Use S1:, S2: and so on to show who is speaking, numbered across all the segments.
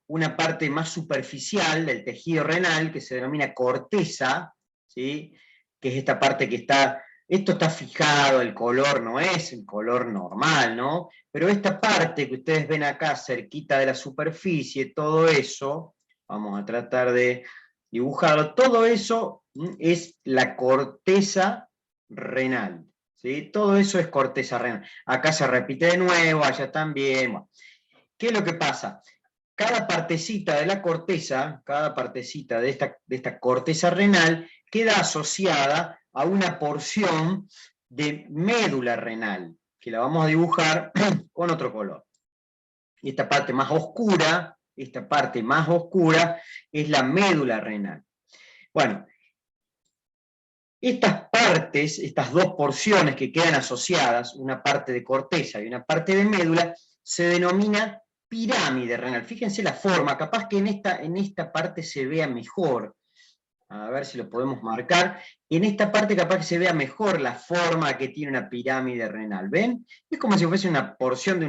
S1: una parte más superficial del tejido renal que se denomina corteza, ¿sí? Que es esta parte que está, esto está fijado, el color no es el color normal, ¿no? Pero esta parte que ustedes ven acá cerquita de la superficie, todo eso, vamos a tratar de dibujarlo, todo eso es la corteza renal, ¿sí? Todo eso es corteza renal. Acá se repite de nuevo, allá también. Bueno, ¿qué es lo que pasa? Cada partecita de la corteza, cada partecita de esta corteza renal, queda asociada a una porción de médula renal, que la vamos a dibujar con otro color. Esta parte más oscura es la médula renal. Bueno, estas partes, estas dos porciones que quedan asociadas, una parte de corteza y una parte de médula, se denomina pirámide renal. Fíjense la forma, capaz que en esta parte se vea mejor. A ver si lo podemos marcar. En esta parte capaz que se vea mejor la forma que tiene una pirámide renal. ¿Ven? Es como si fuese una porción de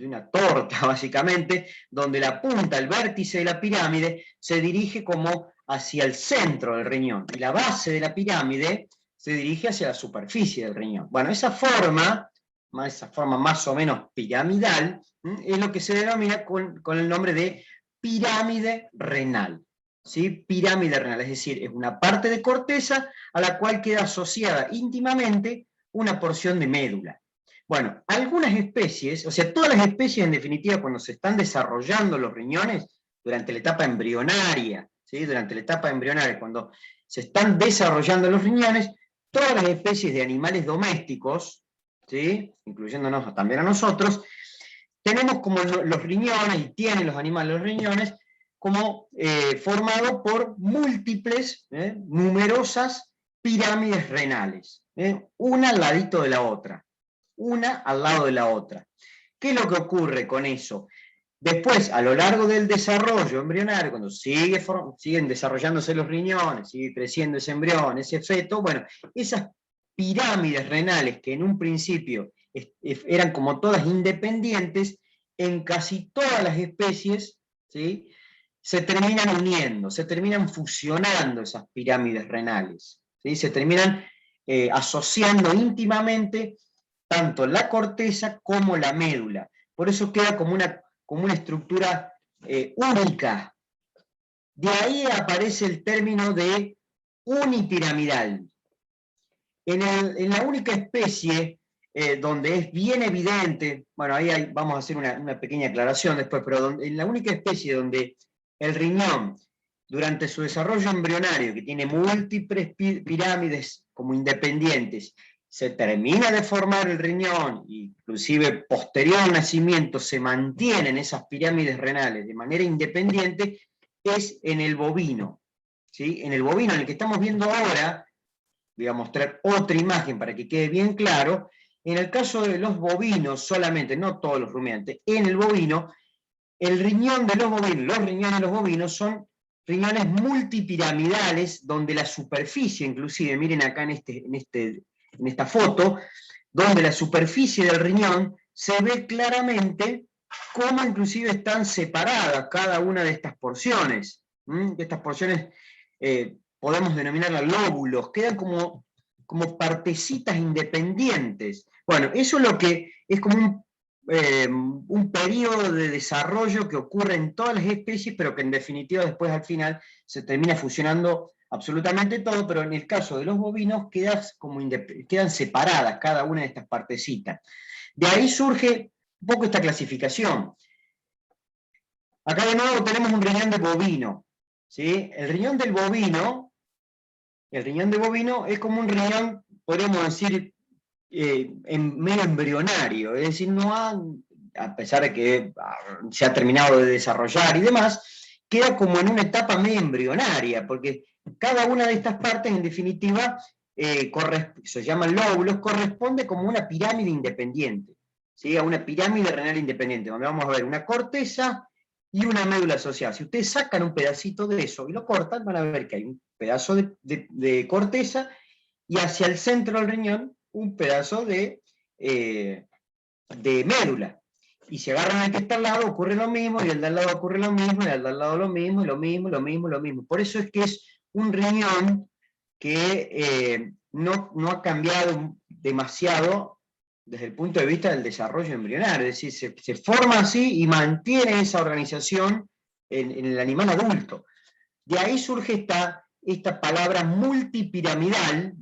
S1: una torta, básicamente, donde la punta, el vértice de la pirámide, se dirige como hacia el centro del riñón. Y la base de la pirámide se dirige hacia la superficie del riñón. Bueno, esa forma más o menos piramidal, es lo que se denomina con el nombre de pirámide renal. ¿Sí? Pirámide renal, es decir, es una parte de corteza a la cual queda asociada íntimamente una porción de médula. Bueno, algunas especies, o sea, todas las especies en definitiva cuando se están desarrollando los riñones durante la etapa embrionaria, ¿sí? Durante la etapa embrionaria, cuando se están desarrollando los riñones, todas las especies de animales domésticos, ¿sí? Incluyéndonos también a nosotros, tenemos como los riñones, y tienen los animales los riñones, como formado por múltiples, numerosas pirámides renales, una al ladito de la otra, una al lado de la otra. ¿Qué es lo que ocurre con eso? Después, a lo largo del desarrollo embrionario, cuando siguen desarrollándose los riñones, sigue creciendo ese embrión, ese feto, bueno, esas pirámides renales que en un principio eran como todas independientes, en casi todas las especies, ¿sí? Se terminan uniendo, se terminan fusionando esas pirámides renales, ¿sí? Se terminan asociando íntimamente tanto la corteza como la médula. Por eso queda como una estructura única. De ahí aparece el término de unipiramidal. En la única especie donde es bien evidente, bueno, ahí vamos a hacer una pequeña aclaración después, pero en la única especie donde el riñón, durante su desarrollo embrionario, que tiene múltiples pirámides como independientes, se termina de formar el riñón, inclusive posterior al nacimiento se mantienen esas pirámides renales de manera independiente, es en el bovino. ¿Sí? En el bovino, en el que estamos viendo ahora, voy a mostrar otra imagen para que quede bien claro. En el caso de los bovinos solamente, no todos los rumiantes, en el bovino, el riñón de los bovinos, los riñones de los bovinos son riñones multipiramidales, donde la superficie, inclusive, miren acá en esta foto, donde la superficie del riñón se ve claramente cómo inclusive están separadas cada una de estas porciones. Estas porciones podemos denominarlas lóbulos, quedan como partecitas independientes. Bueno, eso es lo que es como un periodo de desarrollo que ocurre en todas las especies, pero que en definitiva después al se termina fusionando absolutamente todo, pero en el caso de los bovinos quedan separadas cada una de estas partecitas. De ahí surge un poco esta clasificación. Acá de nuevo tenemos un riñón de bovino, ¿sí? El riñón de bovino es como un riñón, podríamos decir, medio embrionario, es decir, a pesar de que se ha terminado de desarrollar y demás, queda como en una etapa medio embrionaria, porque cada una de estas partes, en definitiva, se llaman lóbulos, corresponde como una pirámide independiente, ¿sí? A una pirámide renal independiente, donde vamos a ver una corteza y una médula asociada. Si ustedes sacan un pedacito de eso y lo cortan, van a ver que hay un pedazo de corteza y hacia el centro del riñón un pedazo de médula. Y si agarran el que está al lado, ocurre lo mismo, y el de al lado ocurre lo mismo, y el de al lado lo mismo, y lo mismo, lo mismo, lo mismo. Por eso es que es un riñón que no ha cambiado demasiado desde el punto de vista del desarrollo embrionario, es decir, se forma así y mantiene esa organización en el animal adulto. De ahí surge esta palabra multipiramidal,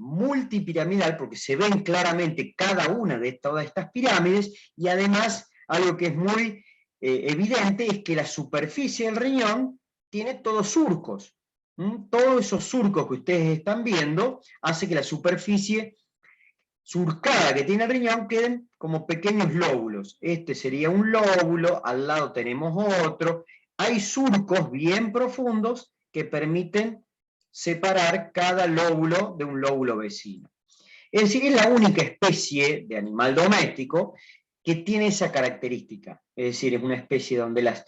S1: porque se ven claramente cada una de todas estas pirámides, y además algo que es muy evidente es que la superficie del riñón tiene todos surcos. Todos esos surcos que ustedes están viendo hace que la superficie surcada que tiene el riñón queden como pequeños lóbulos. Este sería un lóbulo, al lado tenemos otro. Hay surcos bien profundos que permiten separar cada lóbulo de un lóbulo vecino. Es decir, es la única especie de animal doméstico que tiene esa característica. Es decir, es una especie donde las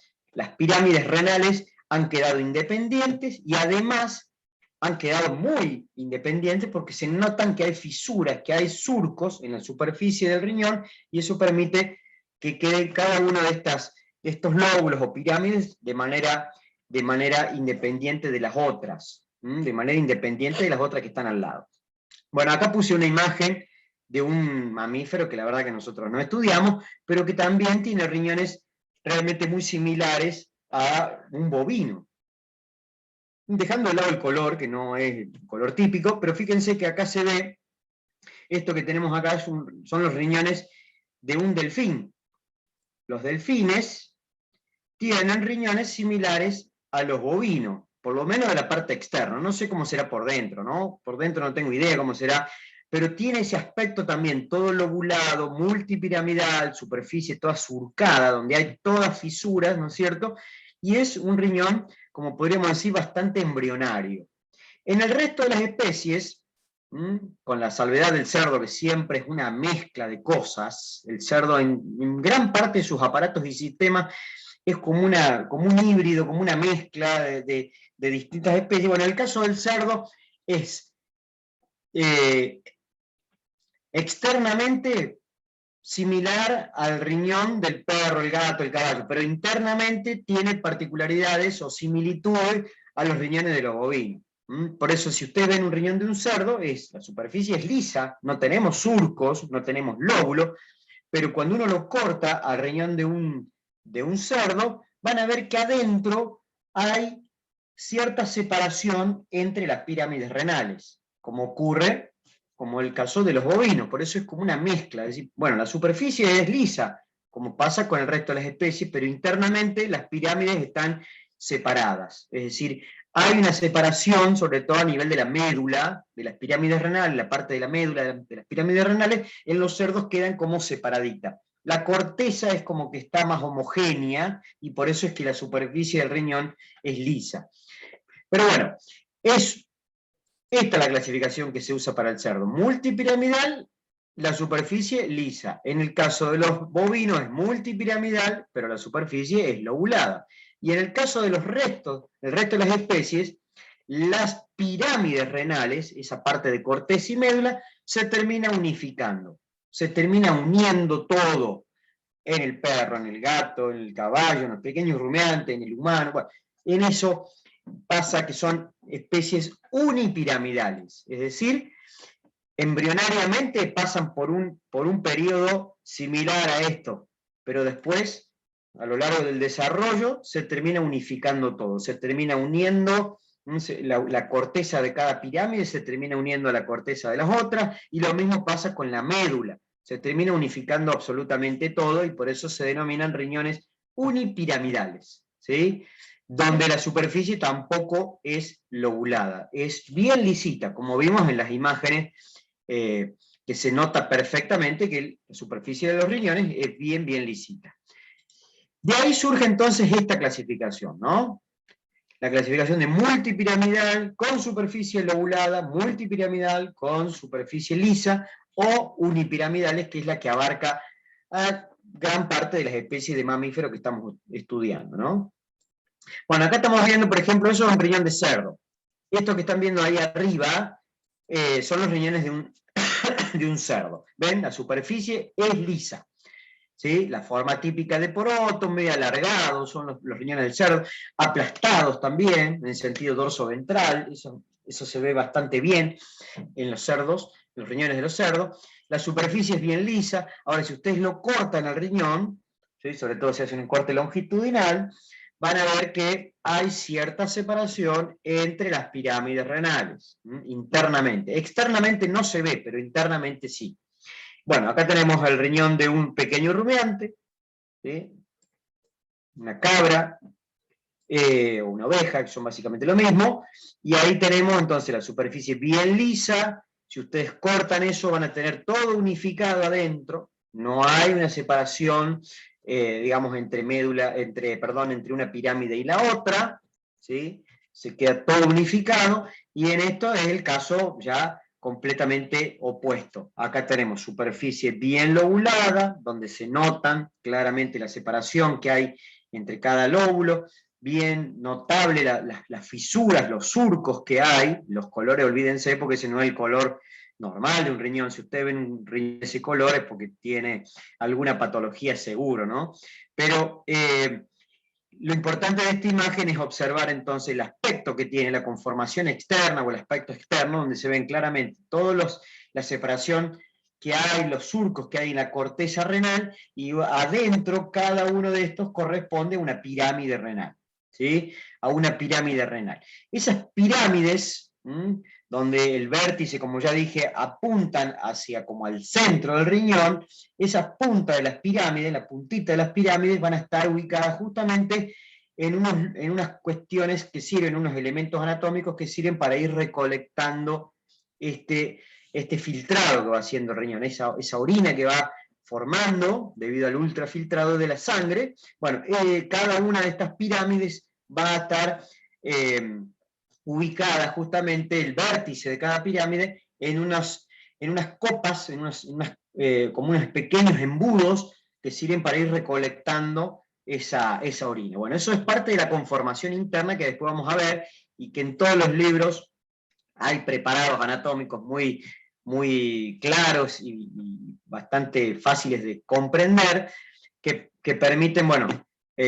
S1: pirámides renales han quedado independientes y además han quedado muy independientes porque se notan que hay fisuras, que hay surcos en la superficie del riñón, y eso permite que quede cada uno de estos lóbulos o pirámides de manera independiente de las otras, de manera independiente de las otras que están al lado. Bueno, acá puse una imagen de un mamífero que la verdad que nosotros no estudiamos, pero que también tiene riñones realmente muy similares a un bovino. Dejando de lado el color, que no es el color típico, pero fíjense que acá se ve, esto que tenemos acá son los riñones de un delfín. Los delfines tienen riñones similares a los bovinos, por lo menos de la parte externa. No sé cómo será por dentro, ¿no? Por dentro no tengo idea cómo será, pero tiene ese aspecto también, todo lobulado, multipiramidal, superficie toda surcada, donde hay todas fisuras, ¿no es cierto? Y es un riñón, como podríamos decir, bastante embrionario. En el resto de las especies, con la salvedad del cerdo, que siempre es una mezcla de cosas, el cerdo en gran parte de sus aparatos y sistemas es como un híbrido, como una mezcla de distintas especies. Bueno, en el caso del cerdo es externamente similar al riñón del perro, el gato, el caballo, pero internamente tiene particularidades o similitudes a los riñones de los bovinos. Por eso, si ustedes ven un riñón de un cerdo, la superficie es lisa, no tenemos surcos, no tenemos lóbulos, pero cuando uno lo corta al riñón de un cerdo, van a ver que adentro hay cierta separación entre las pirámides renales, como ocurre como el caso de los bovinos. Por eso es como una mezcla. Es decir, bueno, la superficie es lisa, como pasa con el resto de las especies, pero internamente las pirámides están separadas. Es decir, hay una separación, sobre todo a nivel de la médula, de las pirámides renales, la parte de la médula de las pirámides renales, en los cerdos quedan como separaditas. La corteza es como que está más homogénea, y por eso es que la superficie del riñón es lisa. Pero bueno, esta es la clasificación que se usa para el cerdo. Multipiramidal, la superficie lisa. En el caso de los bovinos es multipiramidal, pero la superficie es lobulada. Y en el caso de el resto de las especies, las pirámides renales, esa parte de corteza y médula, se termina unificando. Se termina uniendo todo, en el perro, en el gato, en el caballo, en los pequeños rumiantes, en el humano. Bueno, en eso pasa que son especies unipiramidales, es decir, embrionariamente pasan por un periodo similar a esto, pero después, a lo largo del desarrollo, se termina unificando todo, se termina uniendo la corteza de cada pirámide, se termina uniendo a la corteza de las otras, y lo mismo pasa con la médula, se termina unificando absolutamente todo, y por eso se denominan riñones unipiramidales, ¿sí? Donde la superficie tampoco es lobulada, es bien lisita, como vimos en las imágenes, que se nota perfectamente que la superficie de los riñones es bien lisita. De ahí surge entonces esta clasificación, ¿no? La clasificación de multipiramidal con superficie lobulada, multipiramidal con superficie lisa, o unipiramidales, que es la que abarca a gran parte de las especies de mamíferos que estamos estudiando, ¿no? Bueno, acá estamos viendo, por ejemplo, eso es un riñón de cerdo. Estos que están viendo ahí arriba son los riñones de un cerdo. ¿Ven? La superficie es lisa. ¿sí? La forma típica de poroto, medio alargados, son los riñones del cerdo, aplastados también, en el sentido dorso-ventral, eso se ve bastante bien en los cerdos, los riñones de los cerdos. La superficie es bien lisa. Ahora, si ustedes lo cortan al riñón, ¿sí? Sobre todo si hacen un corte longitudinal, van a ver que hay cierta separación entre las pirámides renales, internamente. Externamente no se ve, pero internamente sí. Bueno, acá tenemos el riñón de un pequeño rumiante, ¿sí? Una cabra, una oveja, que son básicamente lo mismo, y ahí tenemos entonces la superficie bien lisa. Si ustedes cortan eso van a tener todo unificado adentro, no hay una separación, digamos, entre una pirámide y la otra, ¿sí? Se queda todo unificado, y en esto es el caso ya completamente opuesto. Acá tenemos superficie bien lobulada, donde se notan claramente la separación que hay entre cada lóbulo, bien notable las fisuras, los surcos que hay, los colores, olvídense, porque ese no es el color normal de un riñón. Si ustedes ven un riñón de ese color es porque tiene alguna patología seguro, ¿no? Pero lo importante de esta imagen es observar entonces el aspecto que tiene la conformación externa o el aspecto externo, donde se ven claramente la separación que hay, los surcos que hay en la corteza renal, y adentro cada uno de estos corresponde a una pirámide renal, ¿sí? A una pirámide renal. Esas pirámides, donde el vértice, como ya dije, apuntan hacia como al centro del riñón, esas puntas de las pirámides, la puntita de las pirámides, van a estar ubicadas justamente en unas cuestiones que sirven, unos elementos anatómicos que sirven para ir recolectando este filtrado que va haciendo el riñón, esa orina que va formando debido al ultrafiltrado de la sangre. Bueno, cada una de estas pirámides va a estar ubicada justamente, el vértice de cada pirámide, en unas copas, como unos pequeños embudos que sirven para ir recolectando esa orina. Bueno, eso es parte de la conformación interna que después vamos a ver, y que en todos los libros hay preparados anatómicos muy claros y bastante fáciles de comprender, que permiten, bueno,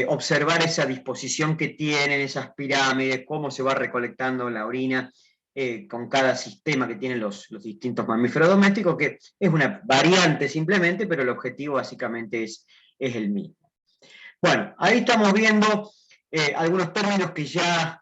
S1: observar esa disposición que tienen esas pirámides, cómo se va recolectando la orina con cada sistema que tienen los distintos mamíferos domésticos, que es una variante simplemente, pero el objetivo básicamente es el mismo. Bueno, ahí estamos viendo algunos términos que ya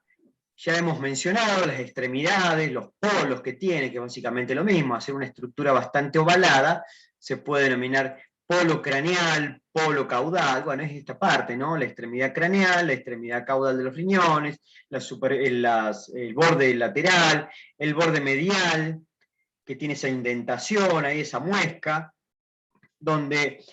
S1: hemos mencionado, las extremidades, los polos que tiene, que es básicamente lo mismo, hacer una estructura bastante ovalada, se puede denominar polo craneal, polo caudal. Bueno, es esta parte, ¿no? La extremidad craneal, la extremidad caudal de los riñones, el borde lateral, el borde medial, que tiene esa indentación, ahí esa muesca, donde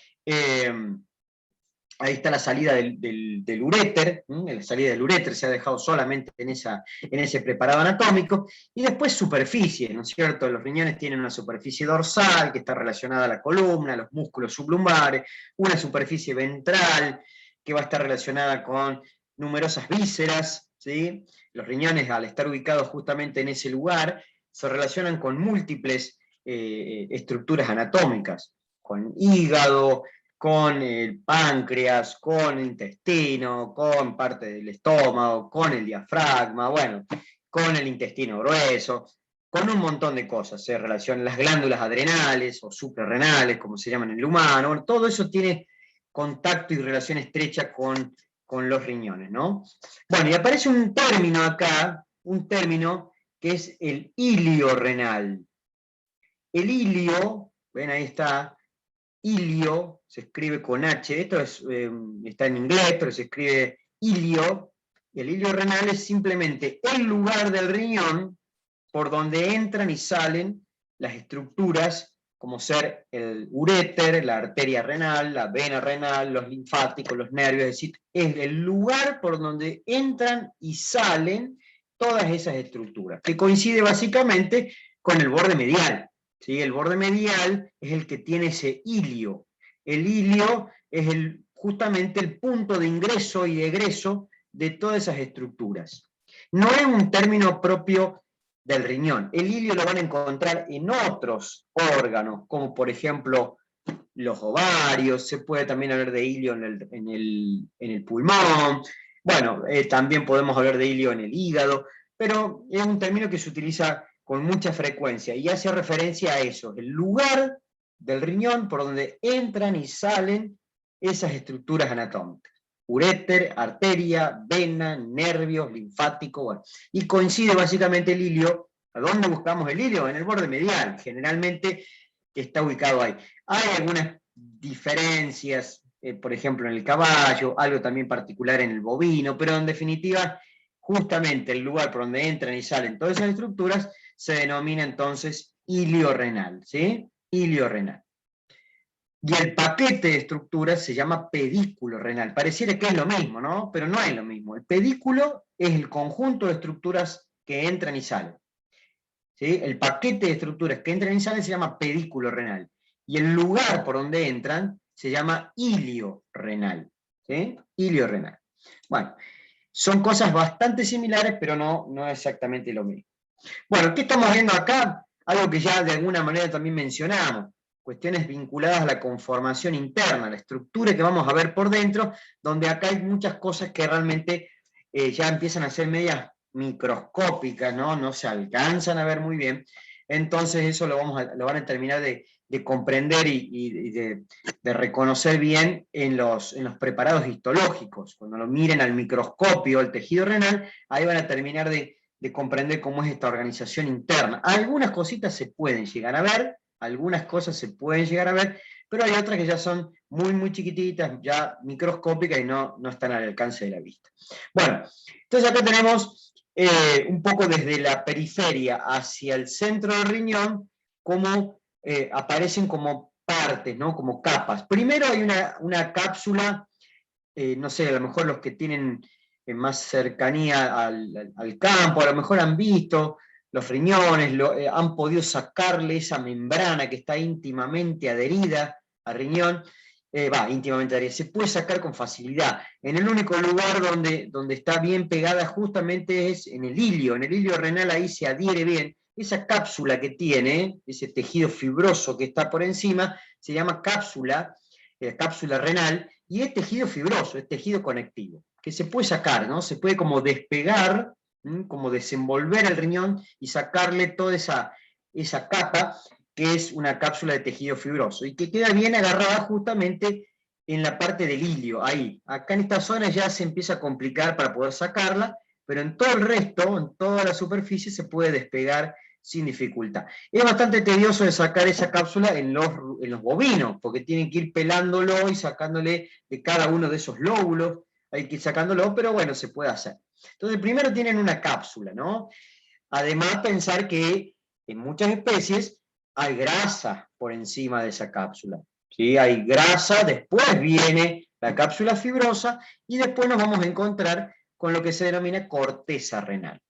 S1: ahí está la salida del uréter, la salida del uréter se ha dejado solamente en ese preparado anatómico, y después superficie, ¿no es cierto? Los riñones tienen una superficie dorsal que está relacionada a la columna, a los músculos sublumbares, una superficie ventral que va a estar relacionada con numerosas vísceras, ¿sí? Los riñones, al estar ubicados justamente en ese lugar, se relacionan con múltiples estructuras anatómicas, con hígado, con el páncreas, con el intestino, con parte del estómago, con el diafragma, bueno, con el intestino grueso, con un montón de cosas. Se relacionan las glándulas adrenales o suprarrenales, como se llaman en el humano. Bueno, todo eso tiene contacto y relación estrecha con los riñones, ¿no? Bueno, y aparece un término acá, un término que es el ilio renal. El ilio, ven ahí está, ilio, se escribe con H, esto está en inglés, pero se escribe ilio, y el ilio renal es simplemente el lugar del riñón por donde entran y salen las estructuras, como ser el uréter, la arteria renal, la vena renal, los linfáticos, los nervios, es decir, es el lugar por donde entran y salen todas esas estructuras, que coincide básicamente con el borde medial. ¿Sí? El borde medial es el que tiene ese ilio. El ilio es justamente el punto de ingreso y de egreso de todas esas estructuras. No es un término propio del riñón. El ilio lo van a encontrar en otros órganos, como por ejemplo los ovarios, se puede también hablar de hilio en el pulmón, bueno, también podemos hablar de hilio en el hígado, pero es un término que se utiliza con mucha frecuencia y hace referencia a eso, el lugar del riñón por donde entran y salen esas estructuras anatómicas. Uréter, arteria, vena, nervios, linfático, bueno. Y coincide básicamente el hilio. ¿A dónde buscamos el hilio? En el borde medial, generalmente está ubicado ahí. Hay algunas diferencias, por ejemplo, en el caballo, algo también particular en el bovino, pero en definitiva, justamente el lugar por donde entran y salen todas esas estructuras se denomina entonces hilio renal, ¿sí? Hilio renal. Y el paquete de estructuras se llama pedículo renal. Pareciera que es lo mismo, ¿no? Pero no es lo mismo. El pedículo es el conjunto de estructuras que entran y salen. ¿Sí? El paquete de estructuras que entran y salen se llama pedículo renal. Y el lugar por donde entran se llama hilio renal. ¿Sí? Hilio renal. Bueno, son cosas bastante similares, pero no exactamente lo mismo. Bueno, ¿qué estamos viendo acá? Algo que ya de alguna manera también mencionamos, cuestiones vinculadas a la conformación interna, la estructura que vamos a ver por dentro, donde acá hay muchas cosas que realmente ya empiezan a ser medias microscópicas, ¿no? No se alcanzan a ver muy bien, entonces eso lo van a terminar de comprender y de reconocer bien en los preparados histológicos. Cuando lo miren al microscopio, el tejido renal, ahí van a terminar de comprender cómo es esta organización interna. Algunas cositas se pueden llegar a ver, algunas cosas se pueden llegar a ver, pero hay otras que ya son muy chiquititas, ya microscópicas y no están al alcance de la vista. Bueno, entonces acá tenemos un poco desde la periferia hacia el centro del riñón, cómo aparecen como partes, ¿no? Como capas. Primero hay una cápsula, no sé, a lo mejor los que tienen más cercanía al campo, a lo mejor han visto los riñones, han podido sacarle esa membrana que está íntimamente adherida al riñón, íntimamente adherida, se puede sacar con facilidad. En el único lugar donde está bien pegada justamente es en el hilio renal, ahí se adhiere bien. Esa cápsula que tiene, ese tejido fibroso que está por encima, se llama cápsula renal, y es tejido fibroso, es tejido conectivo, que se puede sacar, ¿no? Se puede como despegar, como desenvolver el riñón y sacarle toda esa capa que es una cápsula de tejido fibroso y que queda bien agarrada justamente en la parte del hilio, ahí. Acá en esta zona ya se empieza a complicar para poder sacarla, pero en todo el resto, en toda la superficie, se puede despegar sin dificultad. Es bastante tedioso de sacar esa cápsula en los bovinos, porque tienen que ir pelándolo y sacándole de cada uno de esos lóbulos, hay que ir sacándolo, pero bueno, se puede hacer. Entonces, primero tienen una cápsula, ¿no? Además, pensar que en muchas especies hay grasa por encima de esa cápsula. ¿Sí? Hay grasa, después viene la cápsula fibrosa y después nos vamos a encontrar con lo que se denomina corteza renal.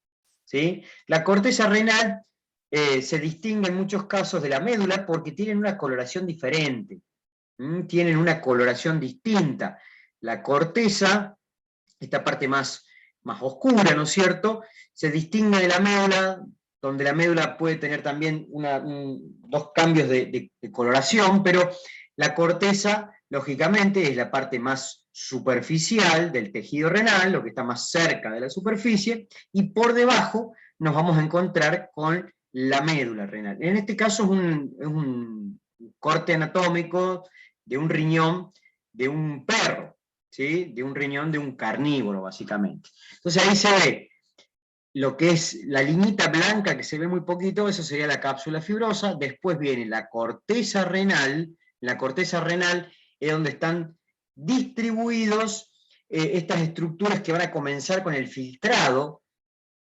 S1: ¿Sí? La corteza renal se distingue en muchos casos de la médula porque tienen una coloración diferente, tienen una coloración distinta. La corteza, esta parte más oscura, ¿no es cierto?, se distingue de la médula, donde la médula puede tener también dos cambios de coloración, pero la corteza, lógicamente, es la parte más superficial del tejido renal, lo que está más cerca de la superficie, y por debajo nos vamos a encontrar con la médula renal. En este caso es un corte anatómico de un riñón de un perro, ¿sí? De un riñón de un carnívoro, básicamente. Entonces ahí se ve lo que es la liñita blanca, que se ve muy poquito, eso sería la cápsula fibrosa. Después viene la corteza renal. La corteza renal es donde están distribuidos estas estructuras que van a comenzar con el filtrado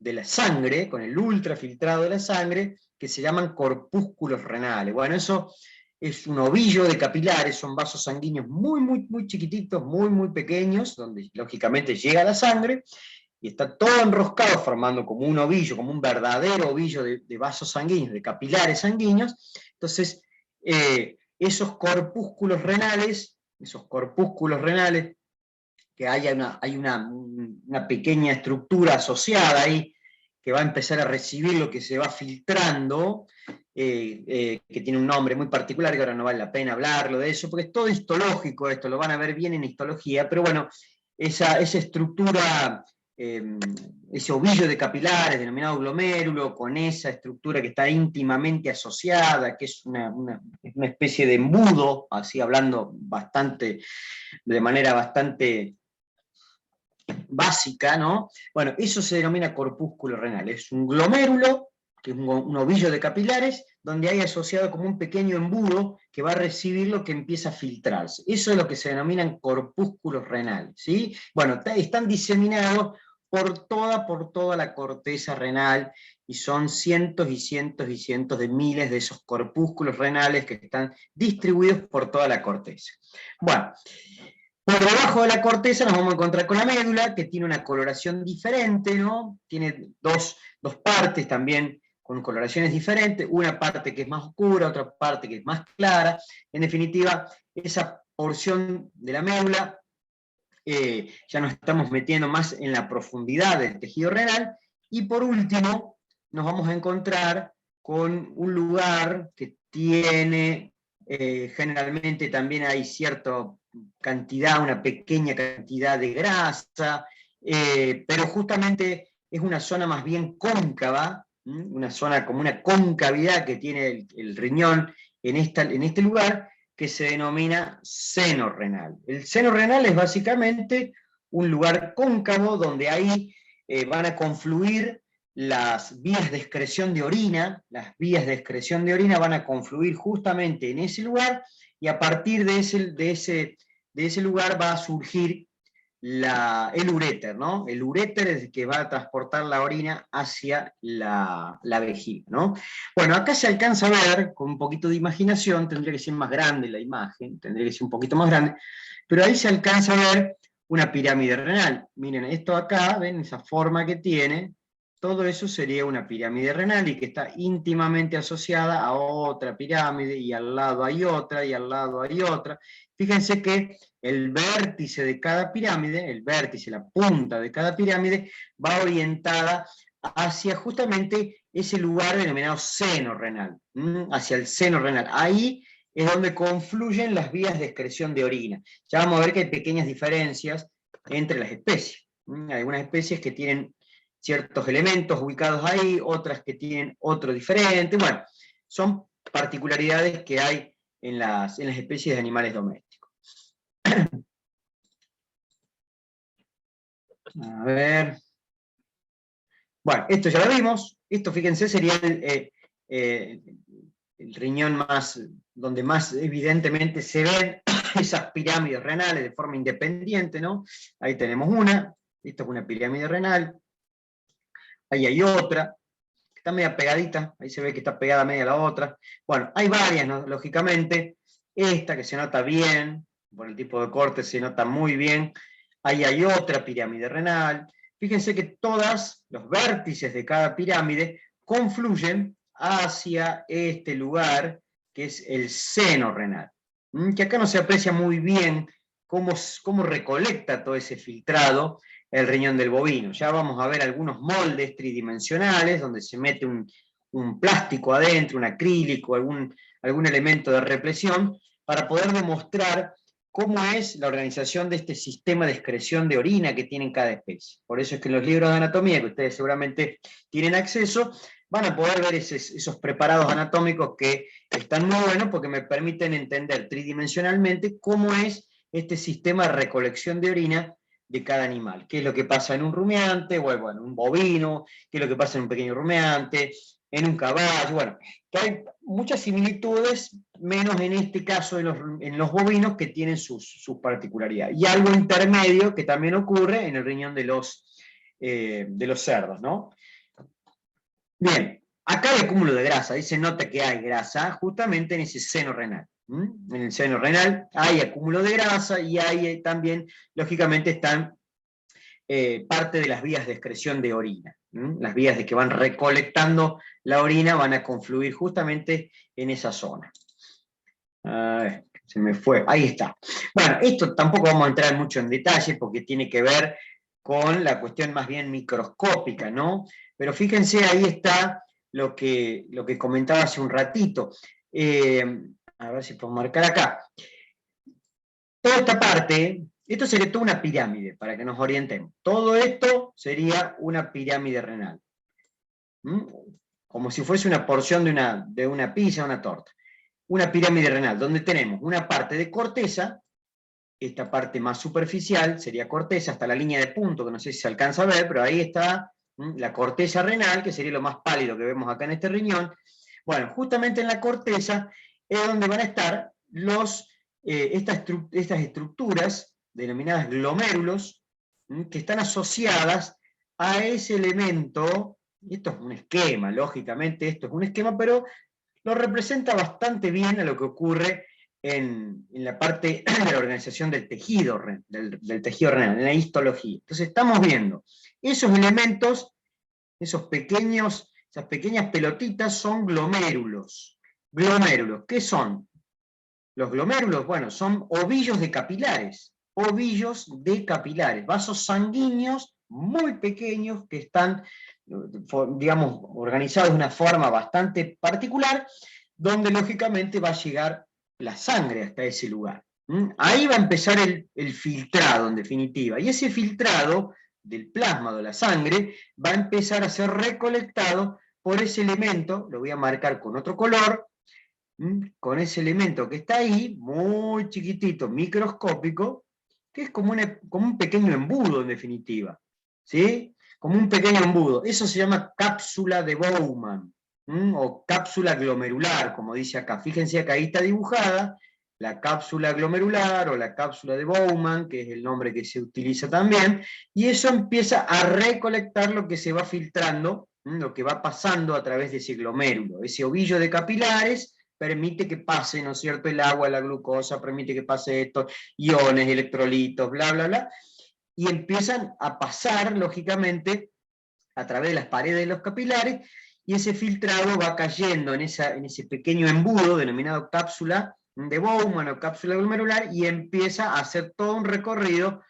S1: de la sangre, con el ultrafiltrado de la sangre, que se llaman corpúsculos renales. Bueno, eso es un ovillo de capilares, son vasos sanguíneos muy chiquititos, muy pequeños, donde lógicamente llega la sangre, y está todo enroscado formando como un ovillo, como un verdadero ovillo de vasos sanguíneos, de capilares sanguíneos. Entonces, esos corpúsculos renales, que hay una pequeña estructura asociada ahí, que va a empezar a recibir lo que se va filtrando, que tiene un nombre muy particular, que ahora no vale la pena hablarlo de eso, porque es todo histológico esto, lo van a ver bien en histología, pero bueno, esa estructura, ese ovillo de capilares denominado glomérulo, con esa estructura que está íntimamente asociada, que es una especie de embudo, así hablando de manera bastante básica, ¿no? Bueno, eso se denomina corpúsculo renal, es un glomérulo, que es un ovillo de capilares, donde hay asociado como un pequeño embudo que va a recibir lo que empieza a filtrarse. Eso es lo que se denominan corpúsculos renales, ¿sí? Bueno, están diseminados por toda la corteza renal, y son cientos y cientos y cientos de miles de esos corpúsculos renales que están distribuidos por toda la corteza. Bueno, por debajo de la corteza nos vamos a encontrar con la médula, que tiene una coloración diferente, ¿no? Tiene dos partes también con coloraciones diferentes, una parte que es más oscura, otra parte que es más clara. En definitiva, esa porción de la médula, ya nos estamos metiendo más en la profundidad del tejido renal. Y por último, nos vamos a encontrar con un lugar que tiene, generalmente también hay cierta cantidad, una pequeña cantidad de grasa, pero justamente es una zona más bien cóncava, una zona como una concavidad que tiene el riñón en este lugar, que se denomina seno renal. El seno renal es básicamente un lugar cóncavo donde ahí van a confluir las vías de excreción de orina. Las vías de excreción de orina van a confluir justamente en ese lugar, y a partir de ese lugar va a surgir el uréter, ¿no? El uréter es el que va a transportar la orina hacia la vejiga, ¿no? Bueno, acá se alcanza a ver, con un poquito de imaginación, tendría que ser más grande la imagen, tendría que ser un poquito más grande, pero ahí se alcanza a ver una pirámide renal. Miren, esto acá, ven esa forma que tiene, todo eso sería una pirámide renal, y que está íntimamente asociada a otra pirámide, y al lado hay otra, y al lado hay otra. Fíjense que el vértice de cada pirámide, el vértice, la punta de cada pirámide, va orientada hacia justamente ese lugar denominado seno renal, hacia el seno renal. Ahí es donde confluyen las vías de excreción de orina. Ya vamos a ver que hay pequeñas diferencias entre las especies. Hay algunas especies que tienen ciertos elementos ubicados ahí, otras que tienen otro diferente. Bueno, son particularidades que hay en las especies de animales domésticos. A ver. Bueno, esto ya lo vimos. Esto, fíjense, sería el riñón donde más evidentemente se ven esas pirámides renales de forma independiente, ¿no? Ahí tenemos una. Esto es una pirámide renal. Ahí hay otra, que está media pegadita. Ahí se ve que está pegada media a la otra. Bueno, hay varias, ¿no? Lógicamente. Esta que se nota bien, por el tipo de corte se nota muy bien. Ahí hay otra pirámide renal. Fíjense que todos los vértices de cada pirámide confluyen hacia este lugar, que es el seno renal. Que acá no se aprecia muy bien cómo recolecta todo ese filtrado el riñón del bovino. Ya vamos a ver algunos moldes tridimensionales, donde se mete un plástico adentro, un acrílico, algún elemento de represión, para poder demostrar cómo es la organización de este sistema de excreción de orina que tiene cada especie. Por eso es que en los libros de anatomía, que ustedes seguramente tienen acceso, van a poder ver esos preparados anatómicos que están muy buenos, porque me permiten entender tridimensionalmente cómo es este sistema de recolección de orina de cada animal. Qué es lo que pasa en un rumiante, o bueno, un bovino, qué es lo que pasa en un pequeño rumiante, en un caballo, bueno, que hay muchas similitudes, menos en este caso en los bovinos, que tienen sus particularidades. Y algo intermedio que también ocurre en el riñón de los cerdos, ¿no? Bien, acá hay acúmulo de grasa, ahí se nota que hay grasa justamente en ese seno renal. En el seno renal hay acúmulo de grasa, y ahí también, lógicamente, están parte de las vías de excreción de orina. Las vías de que van recolectando la orina van a confluir justamente en esa zona. Se me fue, ahí está. Bueno, esto tampoco vamos a entrar mucho en detalle, porque tiene que ver con la cuestión más bien microscópica, ¿no? Pero fíjense, ahí está lo que comentaba hace un ratito. A ver si puedo marcar acá. Toda esta parte, esto sería toda una pirámide, para que nos orientemos. Todo esto sería una pirámide renal. Como si fuese una porción de una pizza, una torta. Una pirámide renal, donde tenemos una parte de corteza, esta parte más superficial sería corteza, hasta la línea de punto, que no sé si se alcanza a ver, pero ahí está la corteza renal, que sería lo más pálido que vemos acá en este riñón. Bueno, justamente en la corteza es donde van a estar estas estructuras denominadas glomérulos, que están asociadas a ese elemento. Esto es un esquema, lógicamente esto es un esquema, pero lo representa bastante bien a lo que ocurre en la parte de la organización del tejido, del tejido renal, en la histología. Entonces estamos viendo esos elementos, esas pequeñas pelotitas son glomérulos. Glomérulos, ¿qué son? Los glomérulos, bueno, son ovillos de capilares, vasos sanguíneos muy pequeños que están, digamos, organizados de una forma bastante particular, donde lógicamente va a llegar la sangre hasta ese lugar. Ahí va a empezar el filtrado, en definitiva, y ese filtrado del plasma de la sangre va a empezar a ser recolectado por ese elemento, lo voy a marcar con otro color, con ese elemento que está ahí, muy chiquitito, microscópico, que es como un pequeño embudo en definitiva, ¿sí? Como un pequeño embudo. Eso se llama cápsula de Bowman, o cápsula glomerular, como dice acá. Fíjense acá, ahí está dibujada la cápsula glomerular o la cápsula de Bowman, que es el nombre que se utiliza también, y eso empieza a recolectar lo que se va filtrando, lo que va pasando a través de ese glomérulo, ese ovillo de capilares, permite que pase, ¿no es cierto?, el agua, la glucosa, permite que pase estos iones, electrolitos, bla, bla, bla, y empiezan a pasar, lógicamente, a través de las paredes de los capilares, y ese filtrado va cayendo en ese pequeño embudo denominado cápsula de Bowman o cápsula glomerular, y empieza a hacer todo un recorrido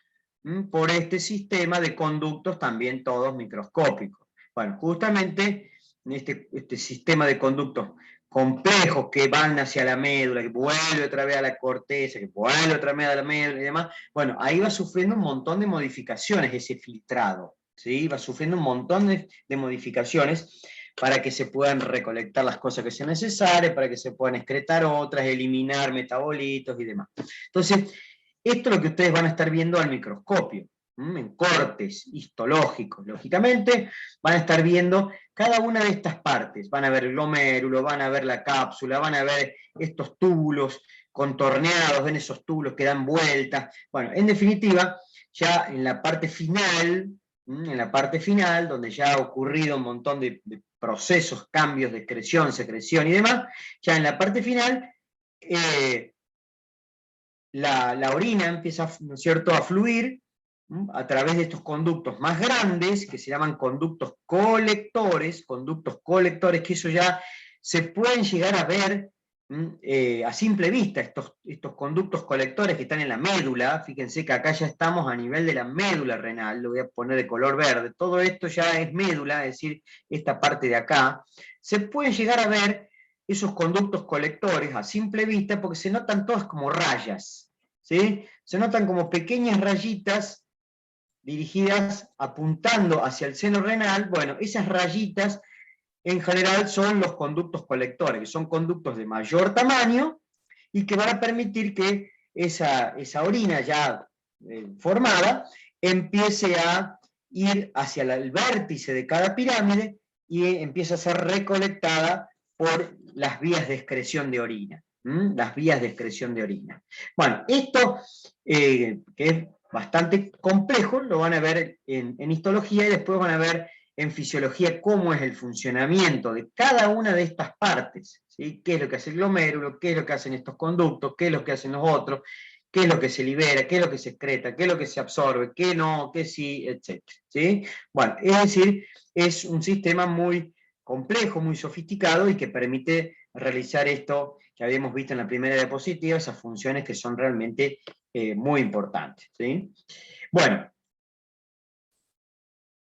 S1: por este sistema de conductos también todos microscópicos. Bueno, justamente este sistema de conductos complejos que van hacia la médula, que vuelve otra vez a la corteza, que vuelve otra vez a la médula y demás, bueno, ahí va sufriendo un montón de modificaciones ese filtrado, ¿sí? Va sufriendo un montón de modificaciones para que se puedan recolectar las cosas que sean necesarias, para que se puedan excretar otras, eliminar metabolitos y demás. Entonces, esto es lo que ustedes van a estar viendo al microscopio, en cortes histológicos, lógicamente, van a estar viendo cada una de estas partes. Van a ver el glomérulo, van a ver la cápsula, van a ver estos túbulos contorneados, ven esos túbulos que dan vueltas. Bueno, en definitiva, ya en la parte final, donde ya ha ocurrido un montón de procesos, cambios de excreción, secreción y demás, ya en la parte final, la orina empieza, ¿no es cierto?, a fluir a través de estos conductos más grandes, que se llaman conductos colectores, que eso ya se pueden llegar a ver a simple vista, estos conductos colectores que están en la médula. Fíjense que acá ya estamos a nivel de la médula renal, lo voy a poner de color verde, todo esto ya es médula, es decir, esta parte de acá. Se pueden llegar a ver esos conductos colectores a simple vista porque se notan todas como rayas, ¿sí? Se notan como pequeñas rayitas dirigidas apuntando hacia el seno renal. Bueno, esas rayitas en general son los conductos colectores, que son conductos de mayor tamaño y que van a permitir que esa orina ya formada empiece a ir hacia el vértice de cada pirámide y empieza a ser recolectada por las vías de excreción de orina. Las vías de excreción de orina. Bueno, esto que es bastante complejo, lo van a ver en histología y después van a ver en fisiología cómo es el funcionamiento de cada una de estas partes, ¿sí? Qué es lo que hace el glomérulo, qué es lo que hacen estos conductos, qué es lo que hacen los otros, qué es lo que se libera, qué es lo que se excreta, qué es lo que se absorbe, qué no, qué sí, etc. ¿Sí? Bueno, es decir, es un sistema muy complejo, muy sofisticado y que permite realizar esto que habíamos visto en la primera diapositiva, esas funciones que son realmente muy importantes. ¿Sí? Bueno,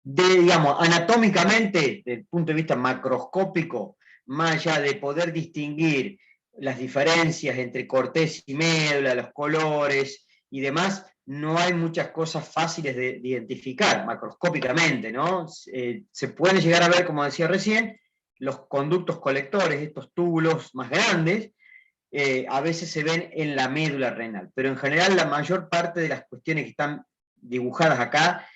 S1: digamos, anatómicamente, desde el punto de vista macroscópico, más allá de poder distinguir las diferencias entre corteza y médula, los colores y demás, no hay muchas cosas fáciles de identificar macroscópicamente, ¿no? Se pueden llegar a ver, como decía recién, los conductos colectores, estos túbulos más grandes, a veces se ven en la médula renal, pero en general la mayor parte de las cuestiones que están dibujadas acá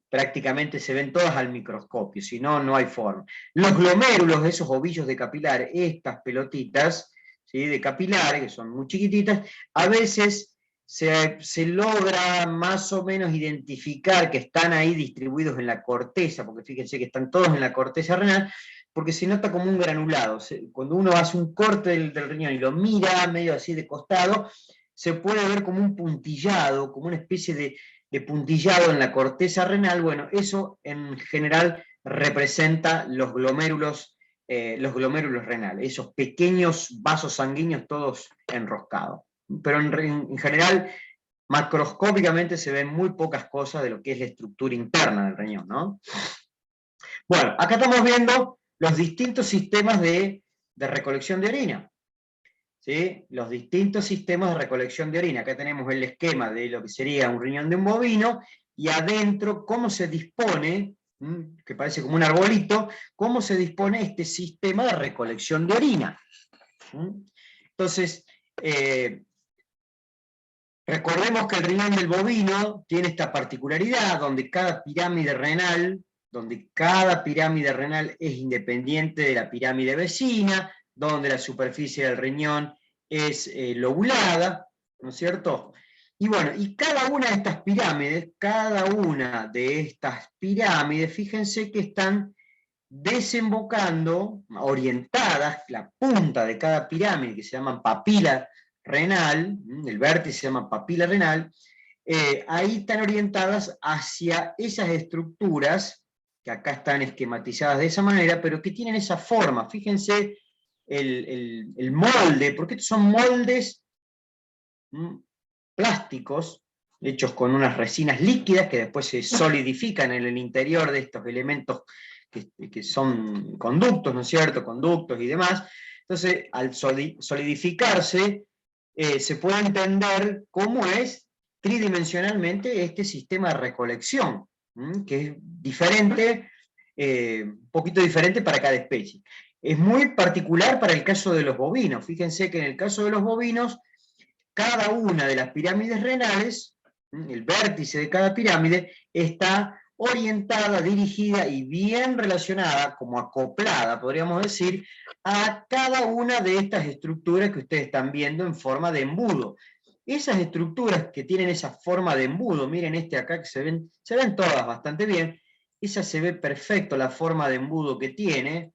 S1: prácticamente se ven todas al microscopio, si no, no hay forma. Los glomérulos, esos ovillos de capilares, estas pelotitas, ¿sí?, de capilares, que son muy chiquititas, a veces se logra más o menos identificar que están ahí distribuidos en la corteza, porque fíjense que están todos en la corteza renal, porque se nota como un granulado. Cuando uno hace un corte del riñón y lo mira medio así de costado, se puede ver como un puntillado, como una especie de puntillado en la corteza renal. Bueno, eso en general representa los glomérulos renales, esos pequeños vasos sanguíneos todos enroscados. Pero en general, macroscópicamente se ven muy pocas cosas de lo que es la estructura interna del riñón, ¿no? Bueno, acá estamos viendo los distintos sistemas de recolección de orina. ¿Sí? Los distintos sistemas de recolección de orina. Acá tenemos el esquema de lo que sería un riñón de un bovino, y adentro cómo se dispone, que parece como un arbolito, cómo se dispone este sistema de recolección de orina. Entonces, recordemos que el riñón del bovino tiene esta particularidad, donde cada pirámide renal es independiente de la pirámide vecina, donde la superficie del riñón es lobulada, ¿no es cierto? Y bueno, y cada una de estas pirámides, fíjense que están desembocando, orientadas, la punta de cada pirámide, que se llaman papila renal, el vértice se llama papila renal, ahí están orientadas hacia esas estructuras, que acá están esquematizadas de esa manera, pero que tienen esa forma. Fíjense el molde, porque estos son moldes plásticos, hechos con unas resinas líquidas que después se solidifican en el interior de estos elementos que son conductos, ¿no es cierto?, conductos y demás. Entonces, al solidificarse, se puede entender cómo es tridimensionalmente este sistema de recolección, que es diferente, un poquito diferente para cada especie. Es muy particular para el caso de los bovinos. Fíjense que en el caso de los bovinos, cada una de las pirámides renales, el vértice de cada pirámide, está orientada, dirigida y bien relacionada, como acoplada, podríamos decir, a cada una de estas estructuras que ustedes están viendo en forma de embudo. Esas estructuras que tienen esa forma de embudo, miren este acá que se ven todas bastante bien, esa se ve perfecto la forma de embudo que tiene,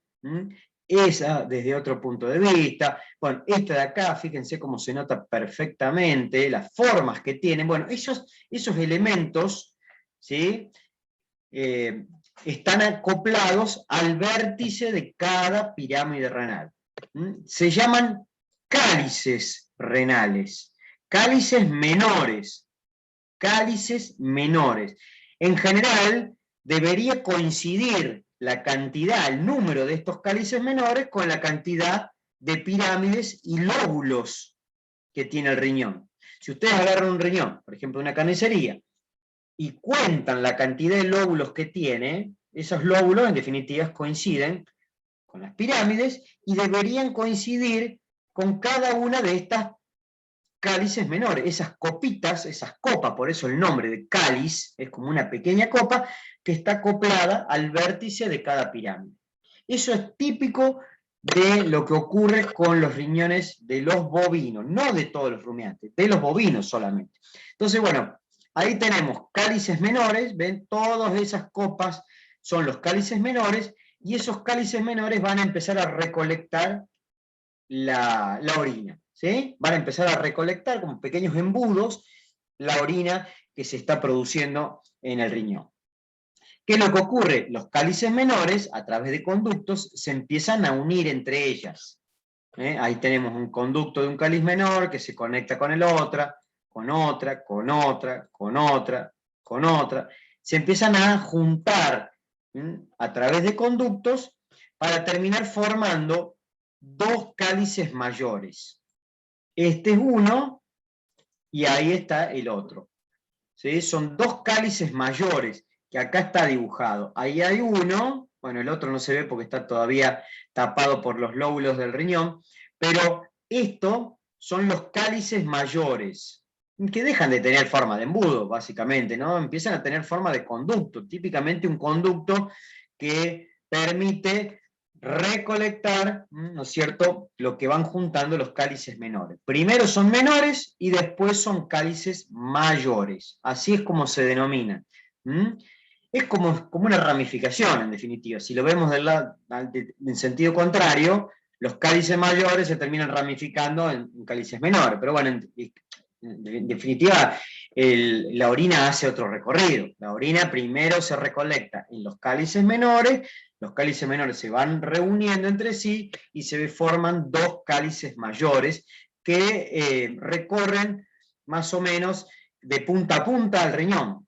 S1: esa desde otro punto de vista. Bueno, esta de acá, fíjense cómo se nota perfectamente, las formas que tienen. Bueno, esos elementos, ¿sí?, están acoplados al vértice de cada pirámide renal. Se llaman cálices renales, cálices menores, cálices menores. En general, debería coincidir la cantidad, el número de estos cálices menores con la cantidad de pirámides y lóbulos que tiene el riñón. Si ustedes agarran un riñón, por ejemplo, una carnicería, y cuentan la cantidad de lóbulos que tiene, esos lóbulos en definitiva coinciden con las pirámides y deberían coincidir con cada una de estas cálices menores, esas copitas, esas copas, por eso el nombre de cáliz, es como una pequeña copa que está acoplada al vértice de cada pirámide. Eso es típico de lo que ocurre con los riñones de los bovinos, no de todos los rumiantes, de los bovinos solamente. Entonces, bueno, ahí tenemos cálices menores, ven, todas esas copas son los cálices menores, y esos cálices menores van a empezar a recolectar la orina, ¿sí? Van a empezar a recolectar como pequeños embudos la orina que se está produciendo en el riñón. ¿Qué es lo que ocurre? Los cálices menores, a través de conductos, se empiezan a unir entre ellas. Ahí tenemos un conducto de un cáliz menor que se conecta con el otra, con otra, con otra, con otra, con otra. se empiezan a juntar a través de conductos para terminar formando dos cálices mayores. Este es uno y ahí está el otro. ¿Sí? Son dos cálices mayores, que acá está dibujado. Ahí hay uno, bueno, el otro no se ve porque está todavía tapado por los lóbulos del riñón, pero estos son los cálices mayores, que dejan de tener forma de embudo, básicamente, ¿no? Empiezan a tener forma de conducto, típicamente un conducto que permite recolectar, ¿no es cierto?, lo que van juntando los cálices menores. Primero son menores y después son cálices mayores. Así es como se denominan. Es como una ramificación, en definitiva. Si lo vemos en sentido contrario, los cálices mayores se terminan ramificando en cálices menores. Pero bueno, en definitiva, la orina hace otro recorrido. La orina primero se recolecta en los cálices menores se van reuniendo entre sí y se forman dos cálices mayores que recorren más o menos de punta a punta al riñón.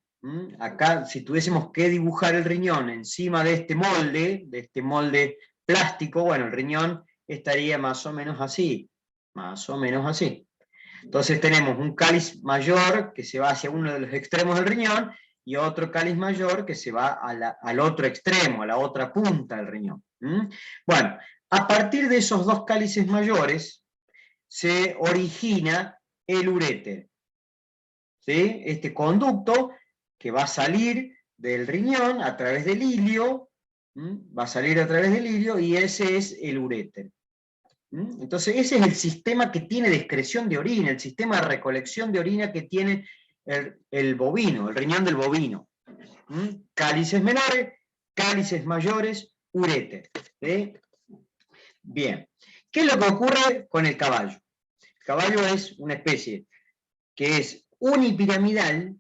S1: Acá, si tuviésemos que dibujar el riñón encima de este molde plástico, bueno, el riñón estaría más o menos así. Entonces tenemos un cáliz mayor que se va hacia uno de los extremos del riñón y otro cáliz mayor que se va al otro extremo, a la otra punta del riñón. Bueno, a partir de esos dos cálices mayores se origina el uréter. ¿Sí? Este conducto que va a salir del riñón a través del ilio, y ese es el uréter. Entonces ese es el sistema que tiene de excreción de orina, el sistema de recolección de orina que tiene el bovino, el riñón del bovino. Cálices menores, cálices mayores, uréter. ¿Sí? Bien. ¿Qué es lo que ocurre con el caballo? El caballo es una especie que es unipiramidal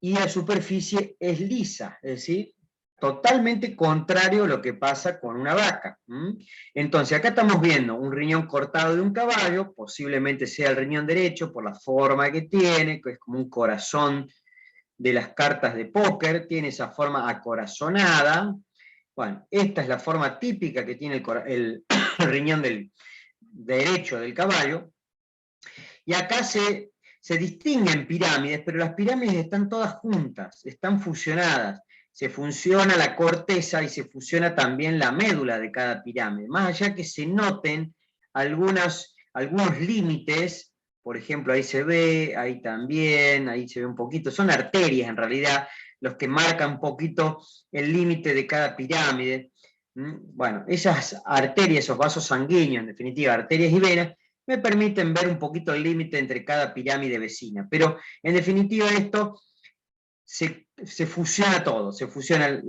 S1: y la superficie es lisa, es decir, totalmente contrario a lo que pasa con una vaca. Entonces, acá estamos viendo un riñón cortado de un caballo, posiblemente sea el riñón derecho por la forma que tiene, que es como un corazón de las cartas de póker, tiene esa forma acorazonada. Bueno, esta es la forma típica que tiene el riñón derecho del caballo. Y acá se distinguen pirámides, pero las pirámides están todas juntas, están fusionadas. Se fusiona la corteza y se fusiona también la médula de cada pirámide. Más allá que se noten algunos límites, por ejemplo, ahí se ve, ahí también, ahí se ve un poquito, son arterias en realidad, los que marcan un poquito el límite de cada pirámide. Bueno, esas arterias, esos vasos sanguíneos, en definitiva, arterias y venas, me permiten ver un poquito el límite entre cada pirámide vecina. Pero, en definitiva, esto se fusiona todo. Se fusiona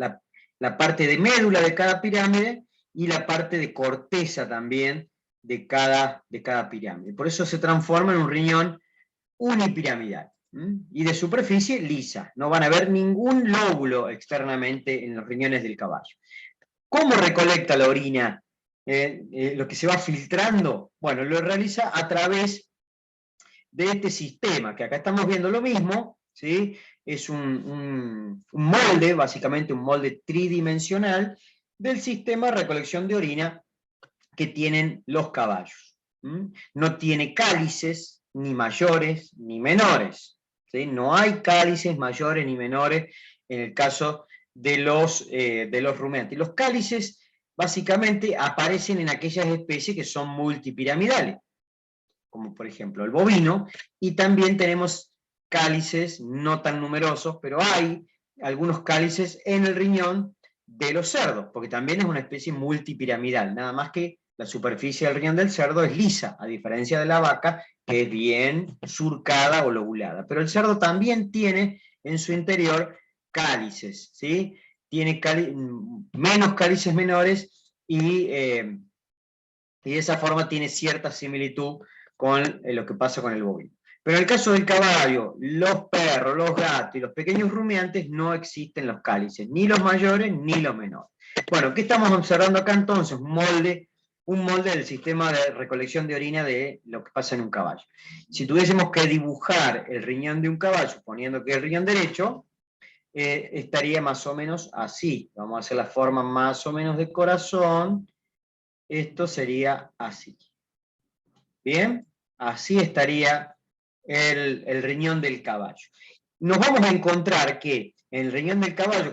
S1: la parte de médula de cada pirámide y la parte de corteza también de cada pirámide. Por eso se transforma en un riñón unipiramidal. Y de superficie lisa. No van a ver ningún lóbulo externamente en los riñones del caballo. ¿Cómo recolecta la orina? Lo que se va filtrando, bueno, lo realiza a través de este sistema, que acá estamos viendo lo mismo, ¿sí? Es un molde, básicamente un molde tridimensional, del sistema de recolección de orina que tienen los caballos. No tiene cálices, ni mayores, ni menores. ¿Sí? No hay cálices mayores ni menores en el caso de los rumiantes. Los cálices básicamente aparecen en aquellas especies que son multipiramidales, como por ejemplo el bovino, y también tenemos cálices no tan numerosos, pero hay algunos cálices en el riñón de los cerdos, porque también es una especie multipiramidal, nada más que la superficie del riñón del cerdo es lisa, a diferencia de la vaca, que es bien surcada o lobulada. Pero el cerdo también tiene en su interior cálices, ¿sí? Tiene menos cálices menores y de esa forma tiene cierta similitud con lo que pasa con el bovino. Pero en el caso del caballo, los perros, los gatos y los pequeños rumiantes no existen los cálices, ni los mayores ni los menores. Bueno, ¿qué estamos observando acá entonces? Un molde un molde del sistema de recolección de orina de lo que pasa en un caballo. Si tuviésemos que dibujar el riñón de un caballo, suponiendo que es el riñón derecho, estaría más o menos así. Vamos a hacer la forma más o menos de corazón. Esto sería así. ¿Bien? Así estaría el riñón del caballo. Nos vamos a encontrar que en el riñón del caballo,